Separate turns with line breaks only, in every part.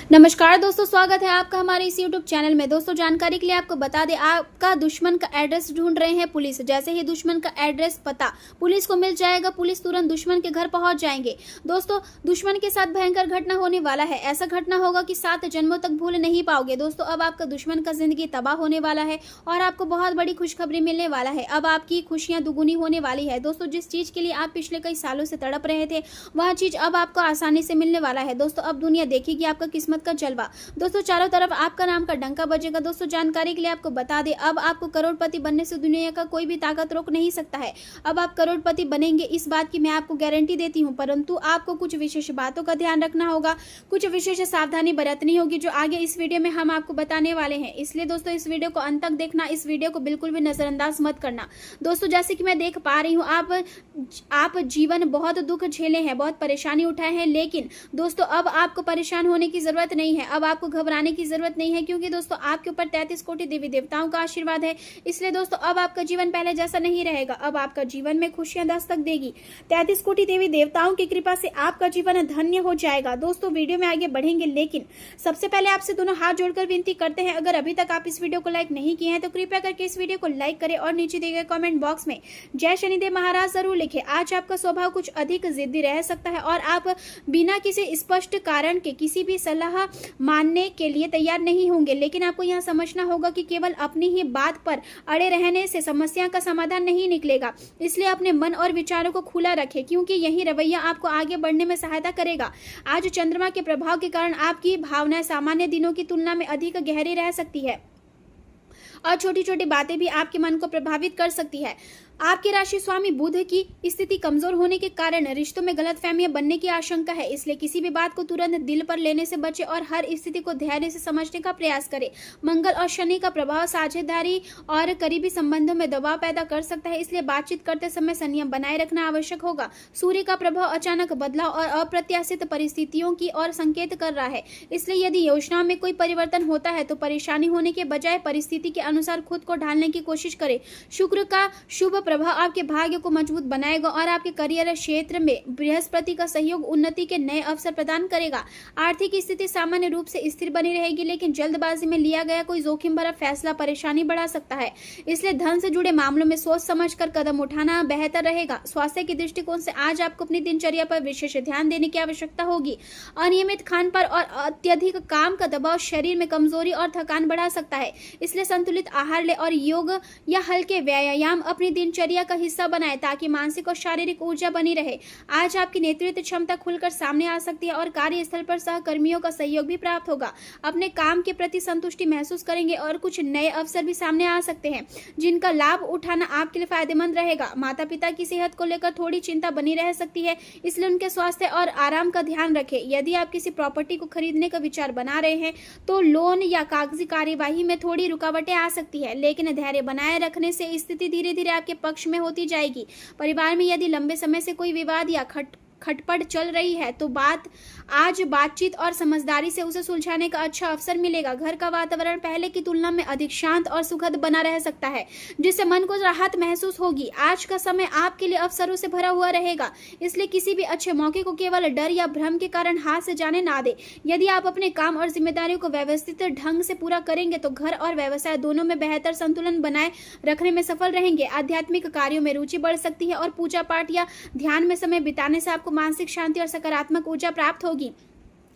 नमस्कार दोस्तों, स्वागत है आपका हमारे इस YouTube चैनल में। दोस्तों, जानकारी के लिए आपको बता दें, आपका दुश्मन का एड्रेस ढूंढ रहे हैं पुलिस। जैसे ही दुश्मन का एड्रेस पता पुलिस को मिल जाएगा, पुलिस तुरंत दुश्मन के घर पहुंच जाएंगे। दोस्तों, दुश्मन के साथ भयंकर घटना होने वाला है। ऐसा घटना होगा कि 7 जन्मों तक भूल नहीं पाओगे। दोस्तों, अब आपका दुश्मन का जिंदगी तबाह होने वाला है और आपको बहुत बड़ी खुशखबरी मिलने वाला है। अब आपकी खुशियां दुगुनी होने वाली है। दोस्तों, जिस चीज के लिए आप पिछले कई सालों से तड़प रहे थे, वह चीज अब आपको आसानी से मिलने वाला है। दोस्तों, अब दुनिया देखेगी आपका किस्मत का जलवा। दोस्तों, चारों तरफ आपका नाम का डंका बजेगा। दोस्तों, जानकारी के लिए आपको बता दें, अब आपको करोड़पति बनने से दुनिया का कोई भी ताकत रोक नहीं सकता है। अब आप करोड़पति बनेंगे, इस बात की मैं आपको गारंटी देती हूं, परंतु आपको कुछ विशेष बातों का ध्यान रखना होगा, कुछ विशेष सावधानी बरतनी होगी, जो आगे इस वीडियो में हम आपको बताने वाले हैं। इसलिए दोस्तों, इस वीडियो को अंत तक देखना, इस वीडियो को बिल्कुल भी नजरअंदाज मत करना। दोस्तों, जैसे कि मैं देख पा रही हूँ, आप जीवन बहुत दुख झेले हैं, बहुत परेशानी उठाए हैं, लेकिन दोस्तों अब आपको परेशान होने की जरूरत नहीं है। अब आपको घबराने की जरूरत नहीं है, क्योंकि दोस्तों आपके ऊपर 33 कोटि देवी देवताओं का आशीर्वाद है। इसलिए दोस्तों, अब आपका जीवन पहले जैसा नहीं रहेगा। अब आपका जीवन में खुशियां दस्तक देगी। 33 कोटि देवी देवताओं की कृपा से आपका जीवन धन्य हो जाएगा। दोस्तों, वीडियो में आगे बढ़ेंगे, लेकिन सबसे पहले आपसे दोनों हाथ जोड़कर विनती करते हैं, अगर अभी तक आप इस वीडियो को लाइक नहीं किए हैं तो कृपया करके इस वीडियो को लाइक करें और नीचे दिए गए कमेंट बॉक्स में जय शनिदेव महाराज जरूर लिखें। आज आपका स्वभाव कुछ अधिक जिद्दी रह सकता है और आप बिना किसी स्पष्ट कारण के किसी भी सलाह मानने के लिए तैयार नहीं होंगे, लेकिन आपको यह समझना होगा कि केवल अपनी ही बात पर अड़े रहने से समस्या का समाधान नहीं निकलेगा। इसलिए अपने मन और विचारों को खुला रखें, क्योंकि यही रवैया आपको आगे बढ़ने में सहायता करेगा। आज चंद्रमा के प्रभाव के कारण आपकी भावनाएं सामान्य दिनों की तुलना में अधिक गहरी रह सकती है और छोटी छोटी बातें भी आपके मन को प्रभावित कर सकती है। आपके राशि स्वामी बुध की स्थिति कमजोर होने के कारण रिश्तों में गलतफहमियां बनने की आशंका है। इसलिए किसी भी बात को तुरंत दिल पर लेने से बचे और हर स्थिति को धैर्य से समझने का प्रयास करें। मंगल और शनि का प्रभाव साझेदारी और करीबी संबंधों में दबाव पैदा कर सकता है, इसलिए बातचीत करते समय संयम बनाए रखना आवश्यक होगा। सूर्य का प्रभाव अचानक बदलाव और अप्रत्याशित परिस्थितियों की ओर संकेत कर रहा है, इसलिए यदि योजनाओं में कोई परिवर्तन होता है तो परेशानी होने के बजाय परिस्थिति के अनुसार खुद को ढालने की कोशिश करें। शुक्र का शुभ प्रभाव आपके भाग्य को मजबूत बनाएगा और आपके करियर क्षेत्र में बृहस्पति का सहयोग उन्नति के नए अवसर प्रदान करेगा। आर्थिक स्थिति सामान्य रूप से स्थिर बनी रहेगी, लेकिन जल्दबाजी में लिया गया कोई जोखिम भरा फैसला परेशानी बढ़ा सकता है, इसलिए धन से जुड़े मामलों में सोच समझकर कदम उठाना बेहतर रहेगा। स्वास्थ्य के दृष्टिकोण से आज आपको अपनी दिनचर्या पर विशेष ध्यान देने की आवश्यकता होगी। अनियमित खान पान और अत्यधिक काम का दबाव शरीर में कमजोरी और थकान बढ़ा सकता है, इसलिए संतुलित आहार ले और योग या हल्के व्यायाम अपनी दिनचर्या का हिस्सा बनाएं, ताकि मानसिक और शारीरिक ऊर्जा बनी रहे। आज आपकी नेतृत्व क्षमता खुलकर सामने आ सकती है और कार्यस्थल पर सहकर्मियों का सहयोग भी प्राप्त होगा। अपने काम के प्रति संतुष्टि महसूस करेंगे और कुछ नए अवसर भी सामने आ सकते हैं, जिनका लाभ उठाना आपके लिए फायदेमंद रहेगा। माता पिता की सेहत को लेकर थोड़ी चिंता बनी रह सकती है, इसलिए उनके स्वास्थ्य और आराम का ध्यान रखें। यदि आप किसी प्रॉपर्टी को खरीदने का विचार बना रहे हैं तो लोन या कागजी कार्यवाही में थोड़ी रुकावटें आ सकती है, लेकिन धैर्य बनाए रखने से स्थिति धीरे धीरे आपके पक्ष में होती जाएगी। परिवार में यदि लंबे समय से कोई विवाद या खटपट चल रही है तो आज बातचीत और समझदारी से उसे सुलझाने का अच्छा अवसर मिलेगा। घर का वातावरण पहले की तुलना में अधिक शांत और सुखद बना रह सकता है, जिससे मन को राहत महसूस होगी। आज का समय आपके लिए अवसरों से भरा हुआ रहेगा, इसलिए किसी भी अच्छे मौके को केवल डर या भ्रम के कारण हाथ से जाने ना दे। यदि आप अपने काम और जिम्मेदारियों को व्यवस्थित ढंग से पूरा करेंगे तो घर और व्यवसाय दोनों में बेहतर संतुलन बनाए रखने में सफल रहेंगे। आध्यात्मिक कार्यों में रुचि बढ़ सकती है और पूजा पाठ या ध्यान में समय बिताने से आपको मानसिक शांति और सकारात्मक ऊर्जा प्राप्त होगी।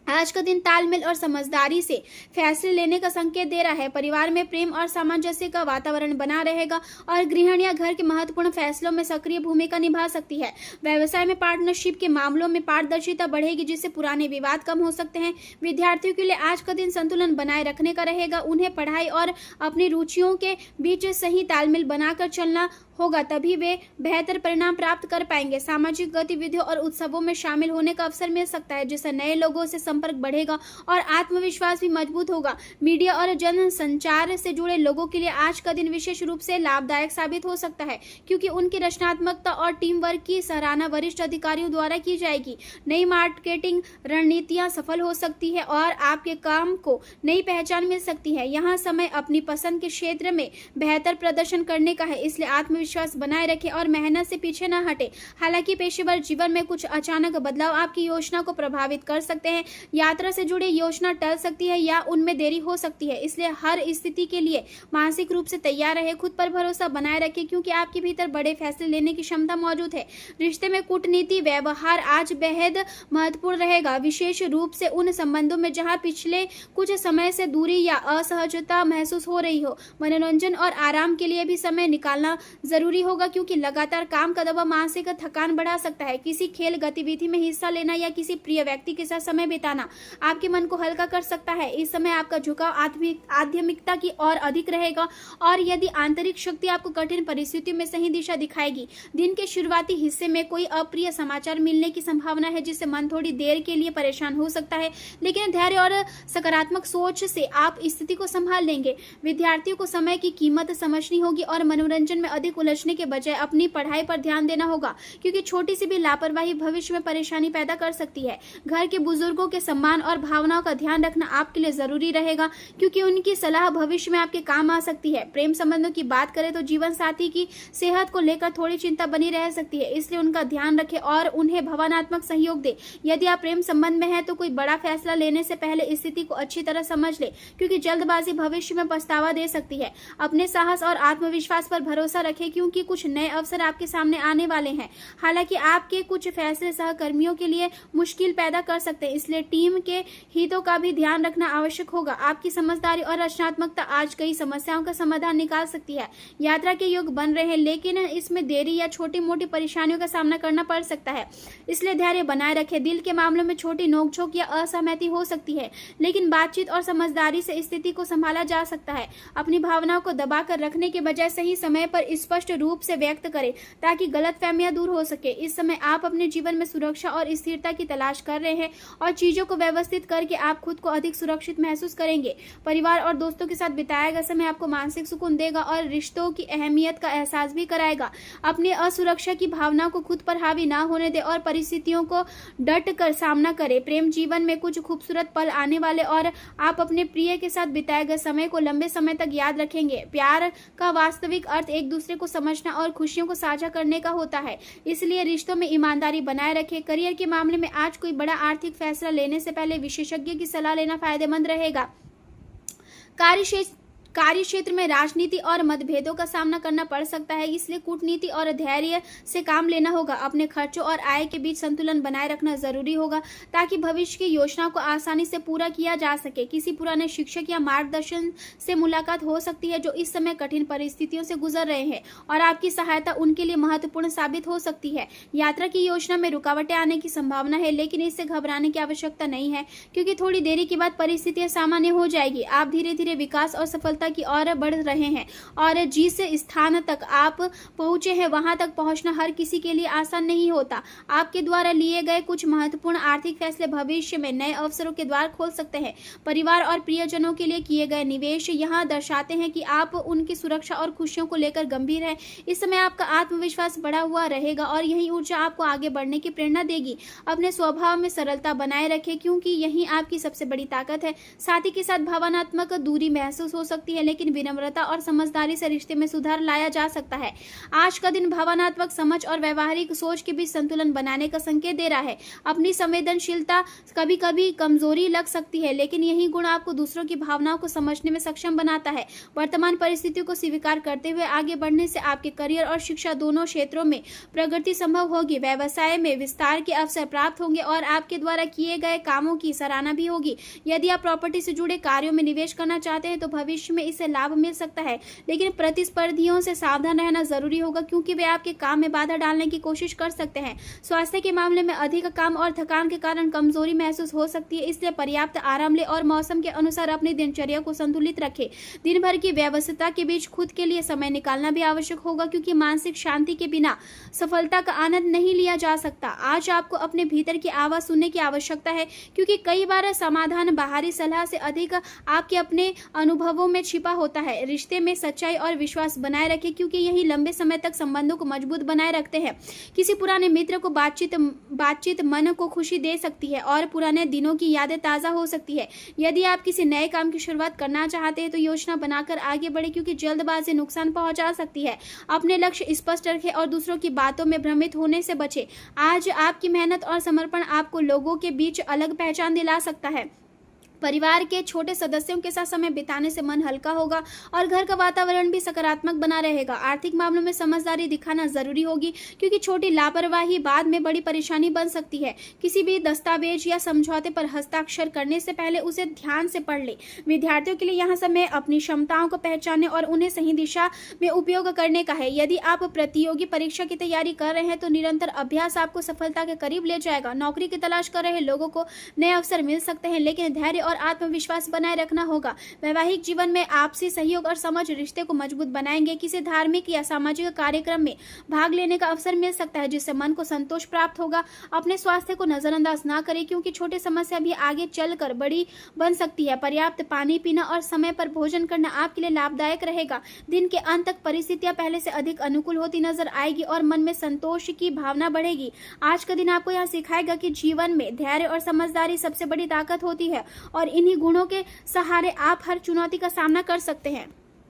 आज का दिन तालमेल और समझदारी से फैसले लेने का संकेत दे रहा है। परिवार में प्रेम और सामंजस्य का वातावरण बना रहेगा और गृहिणियां घर के महत्वपूर्ण फैसलों में सक्रिय भूमिका निभा सकती है। व्यवसाय में पार्टनरशिप के मामलों में पारदर्शिता बढ़ेगी, जिससे पुराने विवाद कम हो सकते हैं। विद्यार्थियों के लिए आज का दिन संतुलन बनाए रखने का रहेगा। उन्हें पढ़ाई और अपनी रुचियों के बीच सही तालमेल बनाकर चलना होगा, तभी वे बेहतर परिणाम प्राप्त कर पाएंगे। सामाजिक गतिविधियों और उत्सवों में शामिल होने का अवसर मिल सकता है, जिससे नए लोगों से संपर्क बढ़ेगा और आत्मविश्वास भी मजबूत होगा। मीडिया और जन संचार से जुड़े लोगों के लिए आज का दिन विशेष रूप से लाभदायक साबित हो सकता है, क्योंकि उनकी रचनात्मकता और टीम वर्क की सराहना वरिष्ठ अधिकारियों द्वारा की जाएगी। नई मार्केटिंग रणनीतियां सफल हो सकती है और आपके काम को नई पहचान मिल सकती है। यहाँ समय अपनी पसंद के क्षेत्र में बेहतर प्रदर्शन करने का है, इसलिए आत्मविश्वास आत्मविश्वास बनाए रखें और मेहनत से पीछे न हटे। हालांकि पेशेवर जीवन में कुछ अचानक बदलाव आपकी योजना को प्रभावित कर सकते हैं, यात्रा से जुड़ी योजना टल सकती है या उनमें देरी हो सकती है, इसलिए हर स्थिति के लिए मानसिक रूप से तैयार रहे। खुद पर भरोसा बनाए रखें क्योंकि आपके भीतर बड़े फैसले लेने की क्षमता मौजूद है। रिश्ते में कूटनीति व्यवहार आज बेहद महत्वपूर्ण रहेगा, विशेष रूप से उन संबंधों में जहां पिछले कुछ समय से दूरी या असहजता महसूस हो रही हो। मनोरंजन और आराम के लिए भी समय निकालना जरूरी होगा क्योंकि लगातार काम का दबाव मानसिक थकान बढ़ा सकता है। किसी खेल गतिविधि में हिस्सा लेना या किसी प्रिय व्यक्ति के साथ समय बिताना आपके मन को हल्का कर सकता है। इस समय आपका झुकाव आध्यात्मिकता की ओर अधिक रहेगा और यदि आंतरिक शक्ति आपको कठिन परिस्थितियों में सही दिशा दिखाएगी। दिन के शुरुआती हिस्से में कोई अप्रिय समाचार मिलने की संभावना है जिससे मन थोड़ी देर के लिए परेशान हो सकता है, लेकिन धैर्य और सकारात्मक सोच से आप स्थिति को संभाल लेंगे। विद्यार्थियों को समय की कीमत समझनी होगी और मनोरंजन में अधिक उलझने के बजाय अपनी पढ़ाई पर ध्यान देना होगा क्योंकि छोटी सी भी लापरवाही भविष्य में परेशानी पैदा कर सकती है। घर के बुजुर्गों के सम्मान और भावनाओं का ध्यान रखना आपके लिए जरूरी रहेगा क्योंकि उनकी सलाह भविष्य में आपके काम आ सकती है। प्रेम संबंधों की बात करें तो जीवन साथी की सेहत को लेकर थोड़ी चिंता बनी रह सकती है, इसलिए उनका ध्यान रखें और उन्हें भावनात्मक सहयोग दें। यदि आप प्रेम संबंध में हैं तो कोई बड़ा फैसला लेने से पहले स्थिति को अच्छी तरह समझ ले क्योंकि जल्दबाजी भविष्य में पछतावा दे सकती है। अपने साहस और आत्मविश्वास पर भरोसा रखें क्योंकि कुछ नए अवसर आपके सामने आने वाले हैं। हालांकि आपके कुछ फैसले सहकर्मियों के लिए मुश्किल पैदा कर सकते हैं, इसलिए टीम के हितों का भी ध्यान रखना आवश्यक होगा। आपकी समझदारी और रचनात्मकता आज कई समस्याओं का समाधान निकाल सकती है। यात्रा के योग बन रहे हैं लेकिन इसमें देरी या छोटी मोटी परेशानियों का सामना करना पड़ सकता है, इसलिए धैर्य बनाए रखें। दिल के मामलों में छोटी नोकझोंक या असहमति हो सकती है, लेकिन बातचीत और समझदारी से स्थिति को संभाला जा सकता है। अपनी भावनाओं को दबाकर रखने के बजाय सही समय पर स्पष्ट रूप से व्यक्त करें ताकि गलतफहमियां दूर हो सके। इस समय आप अपने जीवन में सुरक्षा और स्थिरता की तलाश कर रहे हैं और चीजों को व्यवस्थित करके आप खुद को अधिक सुरक्षित महसूस करेंगे। परिवार और दोस्तों के साथ बिताया गया समय आपको मानसिक सुकून देगा और रिश्तों की अहमियत का एहसास भी कराएगा। अपनी असुरक्षा की भावना को खुद पर हावी ना होने दें और परिस्थितियों को डट कर सामना करें। प्रेम जीवन में कुछ खूबसूरत पल आने वाले और आप अपने प्रिय के साथ बिताए गए समय को लंबे समय तक याद रखेंगे। प्यार का वास्तविक अर्थ एक दूसरे को समझना और खुशियों को साझा करने का होता है, इसलिए रिश्तों में ईमानदारी बनाए रखें। करियर के मामले में आज कोई बड़ा आर्थिक फैसला लेने से पहले विशेषज्ञ की सलाह लेना फायदेमंद रहेगा। कार्य क्षेत्र में राजनीति और मतभेदों का सामना करना पड़ सकता है, इसलिए कूटनीति और धैर्य से काम लेना होगा। अपने खर्चों और आय के बीच संतुलन बनाए रखना जरूरी होगा ताकि भविष्य की योजना को आसानी से पूरा किया जा सके। किसी पुराने शिक्षक या मार्गदर्शन से मुलाकात हो सकती है जो इस समय कठिन परिस्थितियों से गुजर रहे हैं और आपकी सहायता उनके लिए महत्वपूर्ण साबित हो सकती है। यात्रा की योजना में रुकावटें आने की संभावना है, लेकिन इससे घबराने की आवश्यकता नहीं है क्योंकि थोड़ी देरी के बाद परिस्थितियां सामान्य हो जाएगी। आप धीरे धीरे विकास और सफलता की ओर बढ़ रहे हैं और जिस स्थान तक आप पहुंचे हैं वहां तक पहुंचना हर किसी के लिए आसान नहीं होता। आपके द्वारा लिए गए कुछ महत्वपूर्ण आर्थिक फैसले भविष्य में नए अवसरों के द्वार खोल सकते हैं। परिवार और प्रियजनों के लिए किए गए निवेश यहां दर्शाते हैं कि आप उनकी सुरक्षा और खुशियों को लेकर गंभीर हैं। इस समय आपका आत्मविश्वास बढ़ा हुआ रहेगा और यही ऊर्जा आपको आगे बढ़ने की प्रेरणा देगी। अपने स्वभाव में सरलता बनाए रखें क्योंकि यही आपकी सबसे बड़ी ताकत है। साथी के साथ भावनात्मक दूरी महसूस हो सकती है, लेकिन विनम्रता और समझदारी से रिश्ते में सुधार लाया जा सकता है। आज का दिन भावनात्मक समझ और व्यवहारिक सोच के बीच संतुलन बनाने का संकेत दे रहा है। अपनी संवेदनशीलता कभी कभी कमजोरी लग सकती है, लेकिन यही गुण आपको दूसरों की भावनाओं को समझने में सक्षम बनाता है। वर्तमान परिस्थितियों को स्वीकार करते हुए आगे बढ़ने से आपके करियर और शिक्षा दोनों क्षेत्रों में प्रगति संभव होगी। व्यवसाय में विस्तार के अवसर प्राप्त होंगे और आपके द्वारा किए गए कामों की सराहना भी होगी। यदि आप प्रॉपर्टी से जुड़े कार्यों में निवेश करना चाहते हैं तो भविष्य में इससे लाभ मिल सकता है, लेकिन प्रतिस्पर्धियों से सावधान रहना जरूरी होगा क्योंकि वे आपके काम में बाधा डालने की कोशिश कर सकते हैं। स्वास्थ्य के मामले में अधिक काम और थकान के कारण कमजोरी महसूस हो सकती है, इसलिए पर्याप्त आराम लें और मौसम के अनुसार अपनी दिनचर्या को संतुलित रखें। दिन भर की व्यस्तता के बीच खुद के लिए समय निकालना भी आवश्यक होगा क्योंकि मानसिक शांति के बिना सफलता का आनंद नहीं लिया जा सकता। आज आपको अपने भीतर की आवाज सुनने की आवश्यकता है क्योंकि कई बार समाधान बाहरी सलाह से अधिक आपके अपने अनुभवों में छिपा होता है। रिश्ते में सच्चाई और विश्वास बनाए रखें क्योंकि यही लंबे समय तक संबंधों को मजबूत बनाए रखते हैं। किसी पुराने मित्र को बातचीत मन को खुशी दे सकती है और पुराने दिनों की यादें ताज़ा हो सकती है। यदि आप किसी नए काम की शुरुआत करना चाहते हैं तो योजना बनाकर आगे बढ़े क्योंकि जल्दबाजी नुकसान पहुंचा सकती है। अपने लक्ष्य स्पष्ट रखें और दूसरों की बातों में भ्रमित होने से बचें। आज आपकी मेहनत और समर्पण आपको लोगों के बीच अलग पहचान दिला सकता है। परिवार के छोटे सदस्यों के साथ समय बिताने से मन हल्का होगा और घर का वातावरण भी सकारात्मक बना रहेगा। आर्थिक मामलों में समझदारी दिखाना जरूरी होगी क्योंकि छोटी लापरवाही बाद में बड़ी परेशानी बन सकती है। किसी भी दस्तावेज या समझौते पर हस्ताक्षर करने से पहले उसे ध्यान से पढ़ ले। विद्यार्थियों के लिए यहाँ समय अपनी क्षमताओं को पहचानने और उन्हें सही दिशा में उपयोग करने का है। यदि आप प्रतियोगी परीक्षा की तैयारी कर रहे हैं तो निरंतर अभ्यास आपको सफलता के करीब ले जाएगा। नौकरी की तलाश कर रहे लोगों को नए अवसर मिल सकते हैं, लेकिन धैर्य और आत्मविश्वास बनाए रखना होगा। वैवाहिक जीवन में आपसी सहयोग और समझ रिश्ते को मजबूत बनाएंगे। किसी धार्मिक या सामाजिक कार्यक्रम में भाग लेने का अवसर मिल सकता है जिससे मन को संतोष प्राप्त होगा। अपने स्वास्थ्य को नजरअंदाज ना करें क्योंकि छोटी समस्या भी आगे चलकर बड़ी बन सकती है। पर्याप्त पानी पीना और समय पर भोजन करना आपके लिए लाभदायक रहेगा। दिन के अंत तक परिस्थितियां पहले से अधिक अनुकूल होती नजर आएगी और मन में संतोष की भावना बढ़ेगी। आज का दिन आपको यह सिखाएगा कि जीवन में धैर्य और समझदारी सबसे बड़ी ताकत होती है और इन्हीं गुणों के सहारे आप हर चुनौती का सामना कर सकते हैं।